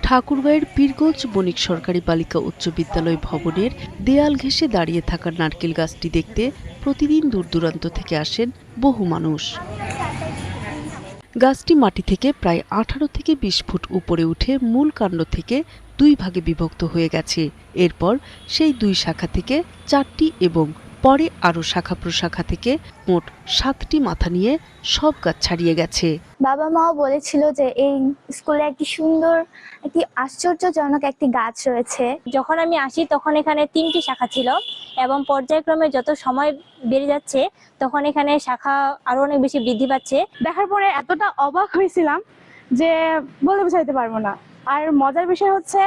ঠাকুরগাঁয়ের পীরগঞ্জ বণিক সরকারি বালিকা উচ্চ বিদ্যালয় ভবনের দেয়াল ঘেঁষে দাঁড়িয়ে থাকা নারকেল গাছটি দেখতে প্রতিদিন দূর দূরান্ত থেকে আসেন বহু মানুষ। গাছটি মাটি থেকে প্রায় 18 থেকে 20 ফুট উপরে উঠে মূল কাণ্ড থেকে 2 ভাগে বিভক্ত হয়ে গেছে। এরপর সেই 2 শাখা থেকে 4টি এবং পরে আরও শাখা প্রশাখা থেকে মোট 7টি মাথা নিয়ে সব গাছ ছাড়িয়ে গেছে। বাবা মাও বলেছিল যে এই স্কুলে একটি সুন্দর, একটি আশ্চর্যজনক একটি গাছ রয়েছে। যখন আমি আসি তখন এখানে 3টি শাখা ছিল এবং পর্যায়ক্রমে যত সময় বেড়ে যাচ্ছে তখন এখানে শাখা আরো অনেক বেশি বৃদ্ধি পাচ্ছে। দেখার পরে এতটা অবাক হয়েছিলাম যে বলে বোঝাইতে পারবো না। আর মজার বিষয় হচ্ছে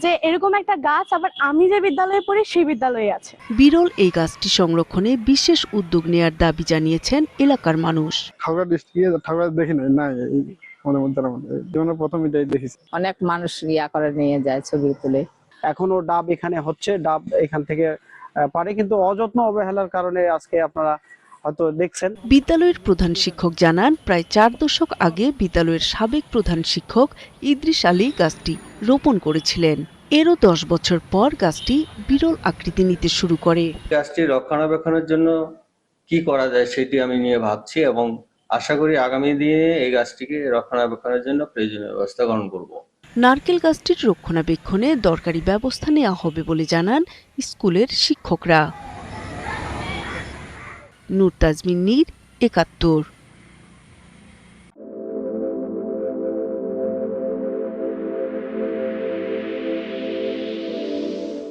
যে এরকম একটা গাছ আবার আমি যে বিদ্যালয়ে পড়ি সেই বিদ্যালয়ে আছে। বিরল এই গাছটি সংরক্ষণে বিশেষ উদ্যোগ নেয়ার দাবি জানিয়েছেন এলাকার মানুষ। ঠাকুরগাঁও ডিস্ট্রিক্টে ঠাকুরগাঁও দেখি নাই আমাদের মধ্যে জীবনে প্রথম এটাই দেখেছি। অনেক মানুষ করে নিয়ে যায় ছবি তুলে। এখনো ডাব এখানে হচ্ছে, ডাব এখান থেকে পারে, কিন্তু অযত্ন অবহেলার কারণে আজকে আপনারা হয়তো দেখছেন। বিদ্যালয়ের প্রধান শিক্ষক জানান, প্রায় 4 দশক আগে বিদ্যালয়ের সাবেক প্রধান শিক্ষক ইদ্রিস আলী গাছটি রোপণ করেছিলেন। এরও 10 বছর পর গাছটি বিরল আকৃতি নিতে শুরু করে। গাছটি রক্ষণাবেক্ষণের জন্য কি করা যায় সেটি আমি নিয়ে ভাবছি এবং আশা করি আগামী দিনে এই গাছটিকে রক্ষণাবেক্ষণের জন্য প্রয়োজনীয় ব্যবস্থা গ্রহণ করব। নারকেল গাছটির রক্ষণাবেক্ষণে দরকারি ব্যবস্থা নেওয়া হবে বলে জানান স্কুলের শিক্ষকরা। নূর তাজমিন নীর, ৭১।